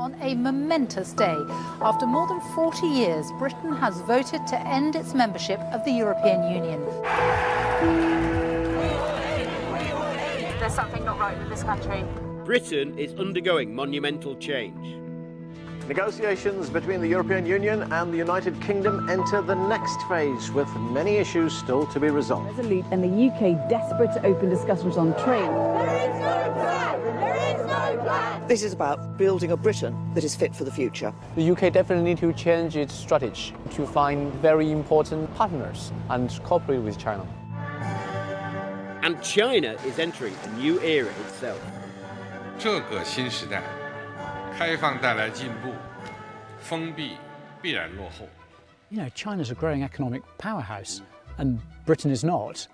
on a momentous day. After more than 40 years, Britain has voted to end its membership of the European Union. There's something not right with this country. Britain is undergoing monumental change. Negotiations between the European Union and the United Kingdom enter the next phase, with many issues still to be resolved. Resolute and the UK desperate to open discussions on trade. There is no plan! There is no plan! This is about building a Britain that is fit for the future. The UK definitely needs to change its strategy to find very important partners and cooperate with China. And China is entering a new era itself. 这个新时代，开放带来进步，封闭必然落后。You know, China's a growing economic powerhouse, and Britain is not.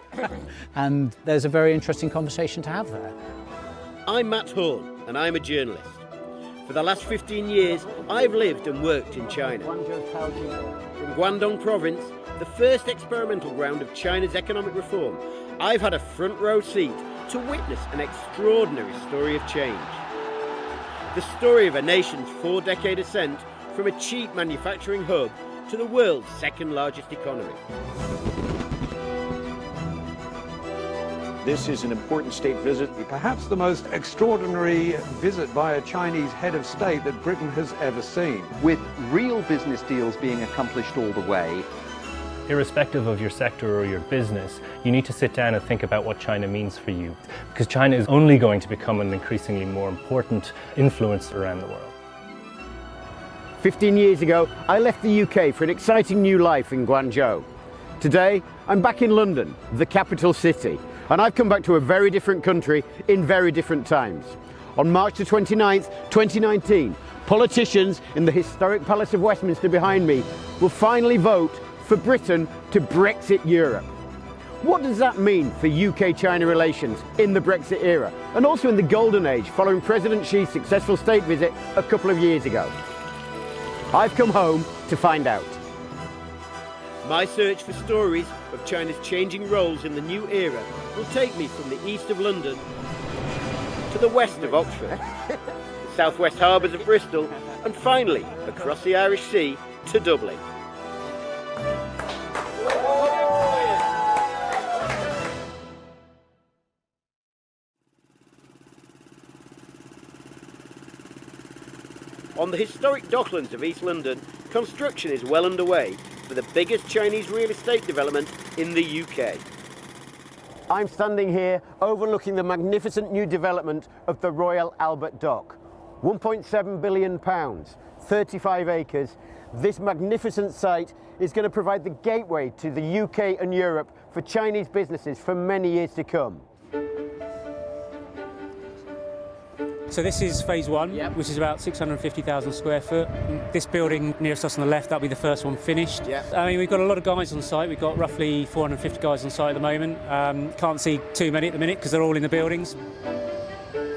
And there's a very interesting conversation to have there. I'm Matt Horn, and I'm a journalist. For the last 15 years, I've lived and worked in China. From Guangdong province, the first experimental ground of China's economic reform, I've had a front row seat to witness an extraordinary story of change. The story of a nation's 4-decade ascent from a cheap manufacturing hub to the world's second largest economy. This is an important state visit. Perhaps the most extraordinary visit by a Chinese head of state that Britain has ever seen. With real business deals being accomplished all the way. Irrespective of your sector or your business, you need to sit down and think about what China means for you, because China is only going to become an increasingly more important influence around the world. 15 years ago, I left the UK for an exciting new life in Guangzhou. Today, I'm back in London, the capital city, and I've come back to a very different country in very different times. On March the 29th, 2019, politicians in the historic Palace of Westminster behind me will finally vote for Britain to Brexit Europe. What does that mean for UK-China relations in the Brexit era, and also in the golden age following President Xi's successful state visit a couple of years ago? I've come home to find out. My search for stories of China's changing roles in the new era will take me from the east of London to the west of Oxford, the southwest harbours of Bristol, and finally across the Irish Sea to Dublin. On the historic docklands of East London, construction is well underway for the biggest Chinese real estate development in the UK. I'm standing here overlooking the magnificent new development of the Royal Albert Dock. £1.7 billion, 35 acres. This magnificent site is going to provide the gateway to the UK and Europe for Chinese businesses for many years to come. So this is phase one, which is about 650,000 square foot. This building nearest us on the left, that'll be the first one finished. I mean, we've got a lot of guys on site. We've got roughly 450 guys on site at the moment. Can't see too many at the minute because they're all in the buildings.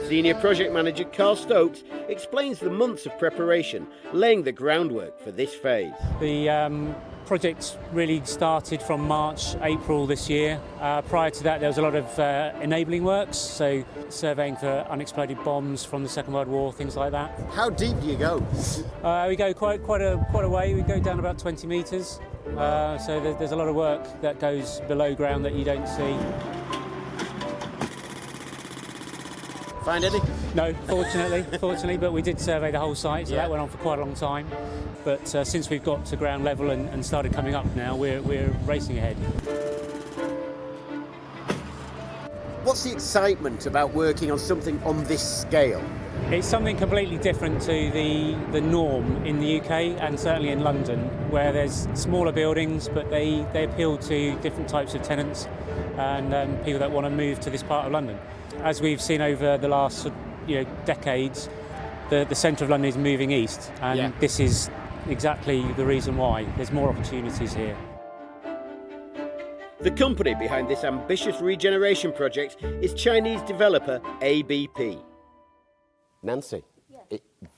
Senior project manager Carl Stokes explains the months of preparation, laying the groundwork for this phase. The project really started from March, April this year. Prior to that, there was a lot of enabling works, so surveying for unexploded bombs from the Second World War, things like that. How deep do you go? We go quite a way. We go down about 20 metres. So there's a lot of work that goes below ground that you don't see. Find any? No, fortunately, but we did survey the whole site, so that went on for quite a long time. But since we've got to ground level and started coming up now, we're racing ahead. What's the excitement about working on something on this scale? It's something completely different to the norm in the UK and certainly in London, where there's smaller buildings, but they appeal to different types of tenants and people that want to move to this part of London. As we've seen over the last decades, the centre of London is moving east, and this is exactly the reason why. There's more opportunities here. The company behind this ambitious regeneration project is Chinese developer ABP. Nancy,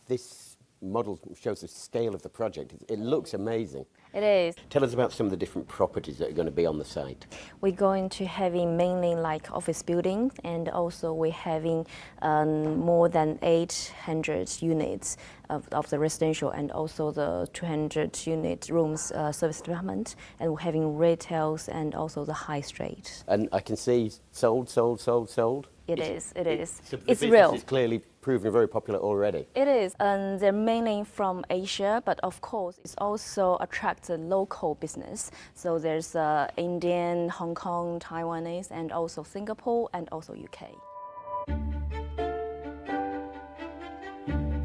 this model shows the scale of the project. It looks amazing. It is. Tell us about some of the different properties that are going to be on the site. We're going to having mainly like office buildings, and also we're having more than 800 units of the residential, and also the 200 unit rooms service department, and we're having retails and also the high street. And I can see sold. It is. So it's the real. It's clearly proven very popular already. It is, and they're mainly from Asia, but of course it's also attracts a local business. So there's Indian, Hong Kong, Taiwanese, and also Singapore, and also UK.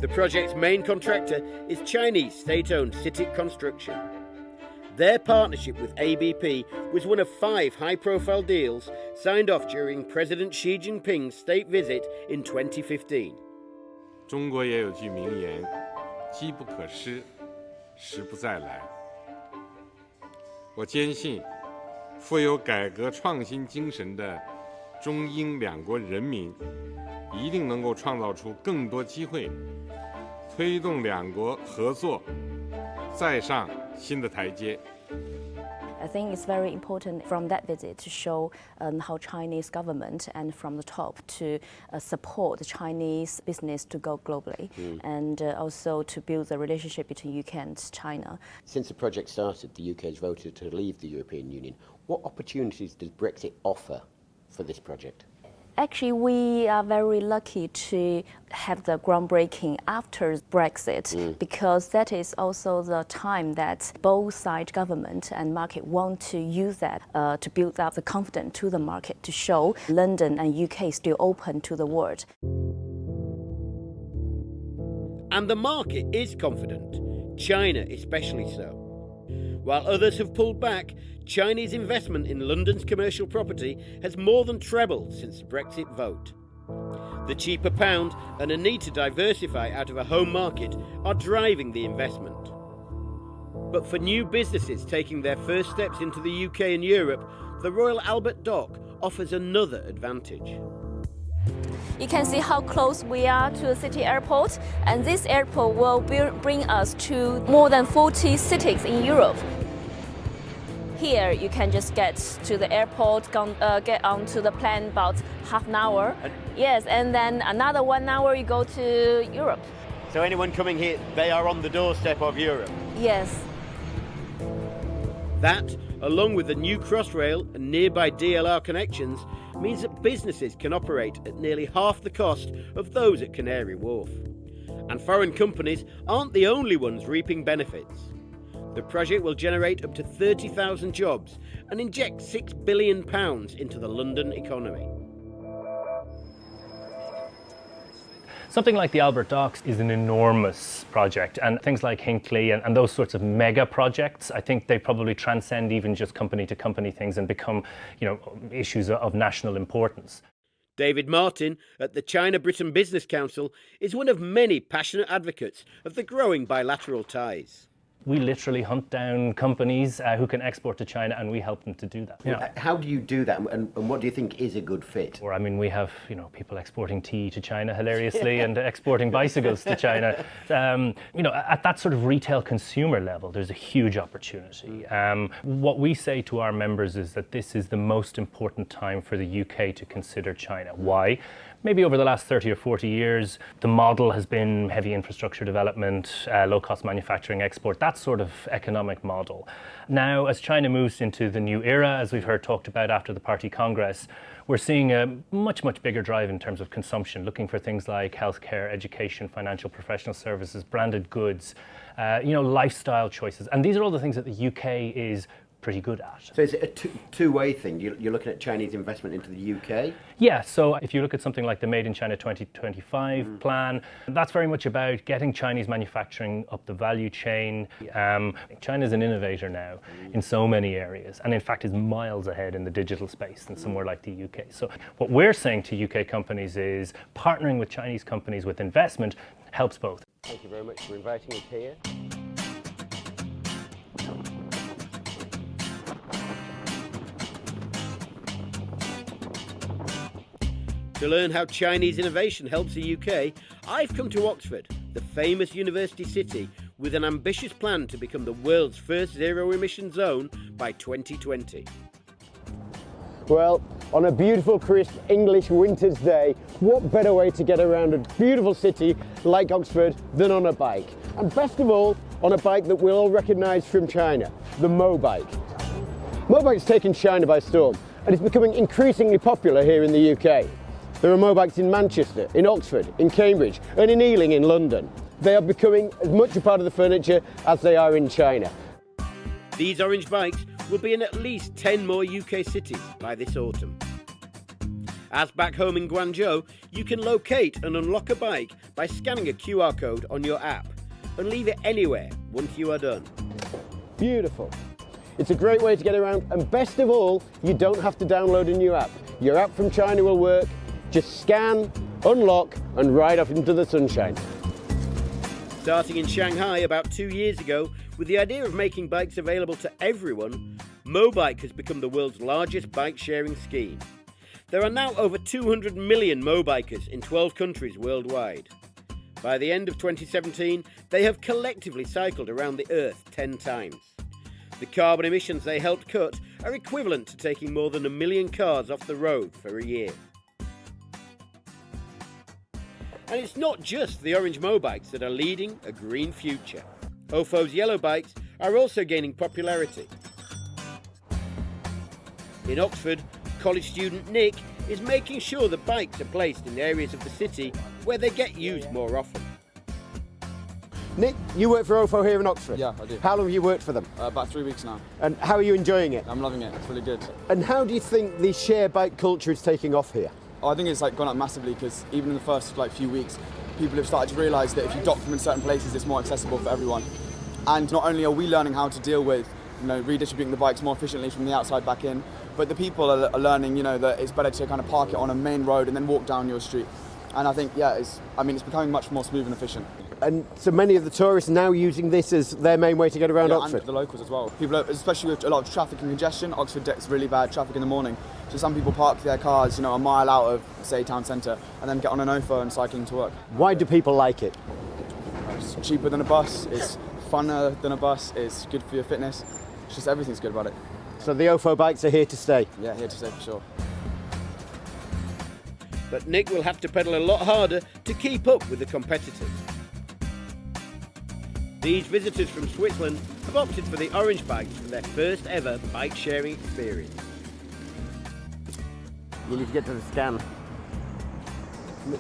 The project's main contractor is Chinese state-owned CITIC Construction. Their partnership with ABP was one of 5 high-profile deals signed off during President Xi Jinping's state visit in 2015. 中国也有句名言，机不可失，时不再来。我坚信，富有改革创新精神的中英两国人民，一定能够创造出更多机会，推动两国合作再上新的台阶。 I think it's very important from that visit to show how Chinese government and from the top to support the Chinese business to go globally, and also to build the relationship between UK and China. Since the project started, the UK has voted to leave the European Union. What opportunities does Brexit offer for this project? Actually, we are very lucky to have the groundbreaking after Brexit, because that is also the time that both side government and market want to use that to build up the confidence to the market, to show London and UK still open to the world. And the market is confident, China especially so. While others have pulled back, Chinese investment in London's commercial property has more than trebled since the Brexit vote. The cheaper pound and a need to diversify out of a home market are driving the investment. But for new businesses taking their first steps into the UK and Europe, the Royal Albert Dock offers another advantage. You can see how close we are to the city airport, and this airport will bring us to more than 40 cities in Europe. Here you can just get to the airport, get onto the plane about half an hour. Yes, and then another 1 hour you go to Europe. So anyone coming here, they are on the doorstep of Europe? Yes. That, along with the new Crossrail and nearby DLR connections, means that businesses can operate at nearly half the cost of those at Canary Wharf. And foreign companies aren't the only ones reaping benefits. The project will generate up to 30,000 jobs and inject £6 billion into the London economy. Something like the Albert Docks is an enormous project, and things like Hinckley and those sorts of mega projects, I think they probably transcend even just company to company things and become, issues of national importance. David Martin at the China-Britain Business Council is one of many passionate advocates of the growing bilateral ties. We literally hunt down companies who can export to China, and we help them to do that. Well, how do you do that, and what do you think is a good fit? Or, I mean, we have people exporting tea to China hilariously and exporting bicycles to China. At that sort of retail consumer level, there's a huge opportunity. What we say to our members is that this is the most important time for the UK to consider China. Why? Maybe over the last 30 or 40 years, the model has been heavy infrastructure development, low-cost manufacturing export, that sort of economic model. Now, as China moves into the new era, as we've heard talked about after the Party Congress, we're seeing a much, much bigger drive in terms of consumption, looking for things like healthcare, education, financial professional services, branded goods, lifestyle choices. And these are all the things that the UK is pretty good at. So is it a two-way thing? You're looking at Chinese investment into the UK? Yeah, so if you look at something like the Made in China 2025 plan, that's very much about getting Chinese manufacturing up the value chain. China's an innovator now in so many areas, and in fact is miles ahead in the digital space than somewhere like the UK. So what we're saying to UK companies is partnering with Chinese companies with investment helps both. Thank you very much for inviting us here. To learn how Chinese innovation helps the UK, I've come to Oxford, the famous university city, with an ambitious plan to become the world's first zero-emission zone by 2020. Well, on a beautiful, crisp English winter's day, what better way to get around a beautiful city like Oxford than on a bike? And best of all, on a bike that we'll all recognise from China, the mobike. Mobike's taken China by storm, and it's becoming increasingly popular here in the UK. There are mobikes in Manchester, in Oxford, in Cambridge, and in Ealing in London. They are becoming as much a part of the furniture as they are in China. These orange bikes will be in at least 10 more UK cities by this autumn. As back home in Guangzhou, you can locate and unlock a bike by scanning a QR code on your app and leave it anywhere once you are done. Beautiful. It's a great way to get around, and best of all, you don't have to download a new app. Your app from China will work. Just scan, unlock, and ride off into the sunshine. Starting in Shanghai about 2 years ago, with the idea of making bikes available to everyone, Mobike has become the world's largest bike-sharing scheme. There are now over 200 million Mobikers in 12 countries worldwide. By the end of 2017, they have collectively cycled around the Earth 10 times. The carbon emissions they helped cut are equivalent to taking more than 1 million cars off the road for a year. And it's not just the orange mobikes that are leading a green future. Ofo's yellow bikes are also gaining popularity. In Oxford, college student Nick is making sure the bikes are placed in areas of the city where they get used more often. Nick, you work for Ofo here in Oxford? Yeah, I do. How long have you worked for them? About 3 weeks now. And how are you enjoying it? I'm loving it, it's really good. And how do you think the share bike culture is taking off here? Oh, I think it's gone up massively, because even in the first few weeks, people have started to realise that if you document certain places, it's more accessible for everyone. And not only are we learning how to deal with, redistributing the bikes more efficiently from the outside back in, but the people are learning, that it's better to kind of park it on a main road and then walk down your street. And I think, it's becoming much more smooth and efficient. And so many of the tourists now using this as their main way to get around Oxford? And the locals as well. People, especially with a lot of traffic and congestion, Oxford gets really bad traffic in the morning. So some people park their cars, a mile out of, say, town centre, and then get on an Ofo and cycling to work. Why do people like it? It's cheaper than a bus, it's funner than a bus, it's good for your fitness. It's just everything's good about it. So the Ofo bikes are here to stay? Yeah, here to stay for sure. But Nick will have to pedal a lot harder to keep up with the competitors. These visitors from Switzerland have opted for the orange bikes for their first ever bike sharing experience. You need to get to the scan,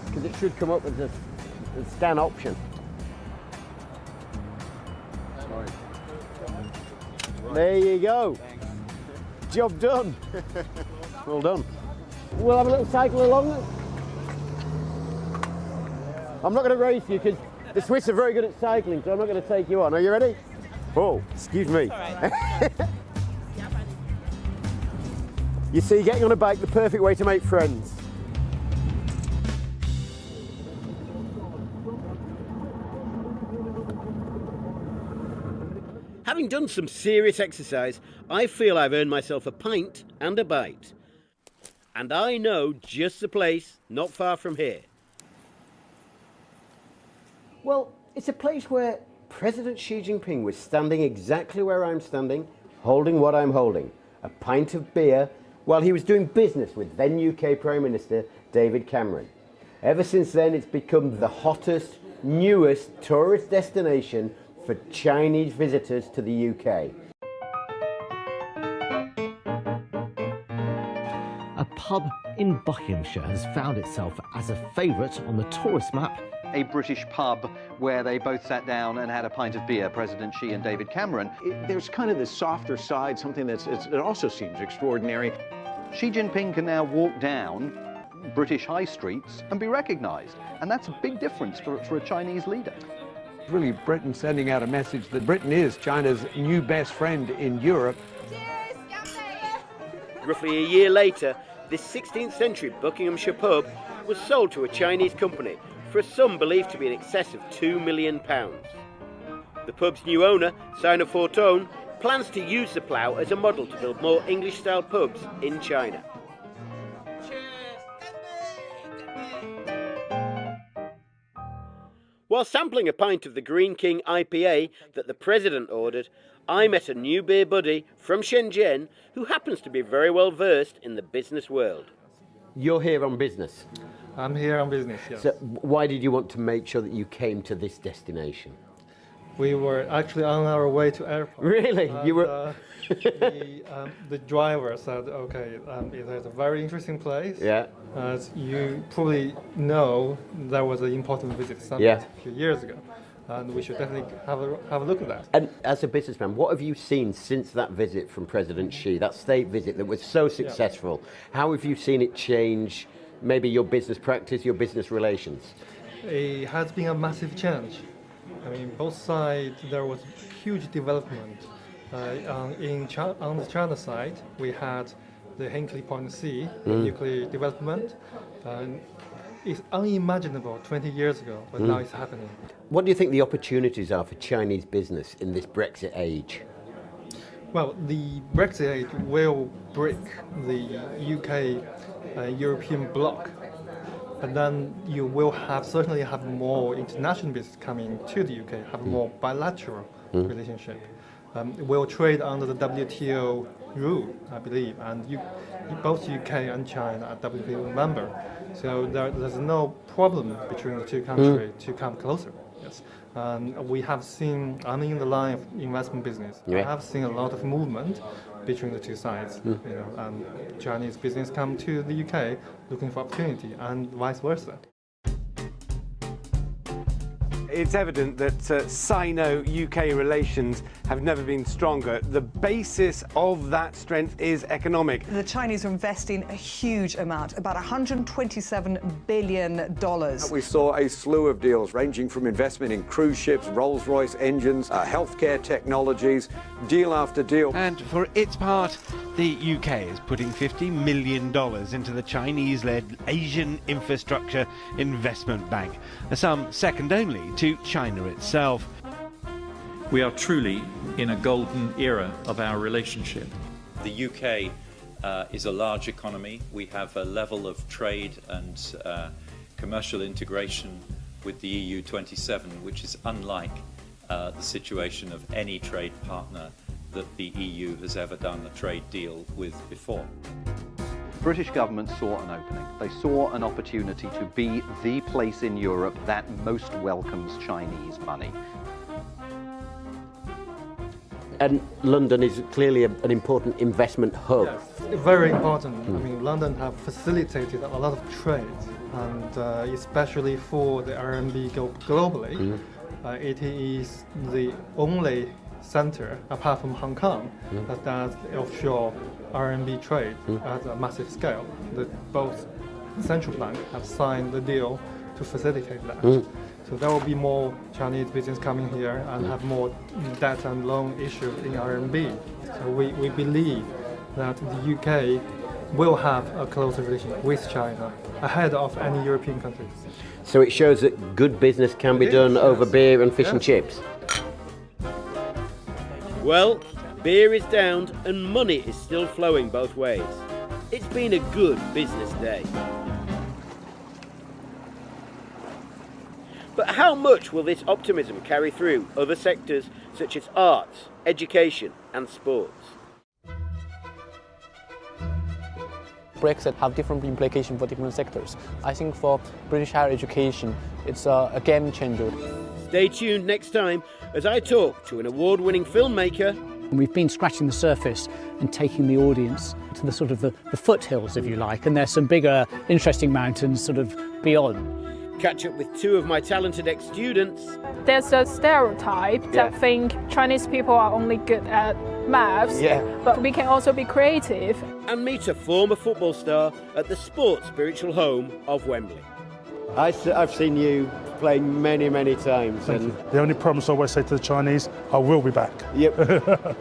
because it should come up with the scan option. There you go. Thanks. Job done. Well done. We'll have a little cycle along. I'm not going to race you because the Swiss are very good at cycling, so I'm not going to take you on. Are you ready? Oh, excuse me. You see, getting on a bike, the perfect way to make friends. Having done some serious exercise, I feel I've earned myself a pint and a bite. And I know just the place not far from here. Well, it's a place where President Xi Jinping was standing exactly where I'm standing, holding what I'm holding, a pint of beer, while he was doing business with then UK Prime Minister David Cameron. Ever since then, it's become the hottest, newest tourist destination for Chinese visitors to the UK. A pub in Buckinghamshire has found itself as a favourite on the tourist map. A British pub where they both sat down and had a pint of beer, President Xi and David Cameron. There's kind of this softer side, something it also seems extraordinary. Xi Jinping can now walk down British high streets and be recognised, and that's a big difference for a Chinese leader. Really, Britain sending out a message that Britain is China's new best friend in Europe. Roughly a year later, this 16th century Buckinghamshire pub was sold to a Chinese company for a sum believed to be in excess of £2 million. The pub's new owner, Sina Weibo, plans to use the plough as a model to build more English-style pubs in China. While sampling a pint of the Green King IPA that the President ordered, I met a new beer buddy from Shenzhen who happens to be very well versed in the business world. You're here on business? I'm here on business, yes. So why did you want to make sure that you came to this destination? We were actually on our way to airport. Really? And, you were... the driver said, okay, it is a very interesting place. Yeah. As you probably know, there was an important visit summit a few years ago, and we should definitely have a look at that. And as a businessman, what have you seen since that visit from President Xi, that state visit that was so successful? How have you seen it change maybe your business practice, your business relations? It has been a massive change. I mean, both sides, there was huge development. On the China side, we had the Hinkley Point C, nuclear development. It's unimaginable 20 years ago, but now it's happening. What do you think the opportunities are for Chinese business in this Brexit age? Well, the Brexit age will break the UK European bloc, and then you will certainly have more international business coming to the UK, have more bilateral relationship. We'll trade under the WTO rule, I believe, and both UK and China are WTO member, so there's no problem between the two countries to come closer. Yes, we have seen, I'm in the line of investment business. I have seen a lot of movement between the two sides. You know, Chinese business come to the UK looking for opportunity, and vice versa. It's evident that Sino-UK relations have never been stronger. The basis of that strength is economic. The Chinese are investing a huge amount, about $127 billion. We saw a slew of deals ranging from investment in cruise ships, Rolls-Royce engines, healthcare technologies, deal after deal. And for its part, the UK is putting $50 million into the Chinese-led Asian Infrastructure Investment Bank, a sum second only to China itself. We are truly in a golden era of our relationship. The UK is a large economy. We have a level of trade and commercial integration with the EU 27, which is unlike the situation of any trade partner that the EU has ever done a trade deal with before. British government saw an opening. They saw an opportunity to be the place in Europe that most welcomes Chinese money. And London is clearly an important investment hub. Yes, very important. I mean, London have facilitated a lot of trade, and especially for the RMB globally, it is the only center, apart from Hong Kong, that does offshore RMB trade at a massive scale. Both central banks have signed the deal to facilitate that. So there will be more Chinese business coming here and have more debt and loan issued in RMB. So we believe that the UK will have a closer relationship with China ahead of any European countries. So it shows that good business can be done over beer and fish and chips. Well, beer is downed and money is still flowing both ways. It's been a good business day. But how much will this optimism carry through other sectors such as arts, education and sports? Brexit have different implications for different sectors. I think for British higher education, it's a game changer. Stay tuned next time as I talk to an award-winning filmmaker. We've been scratching the surface and taking the audience to the sort of the foothills, if you like, and there's some bigger, interesting mountains sort of beyond. Catch up with two of my talented ex-students. There's a stereotype that think Chinese people are only good at maths, but we can also be creative. And meet a former football star at the sports spiritual home of Wembley. I've seen you playing many, many times. The only promise I always say to the Chinese, I will be back. Yep.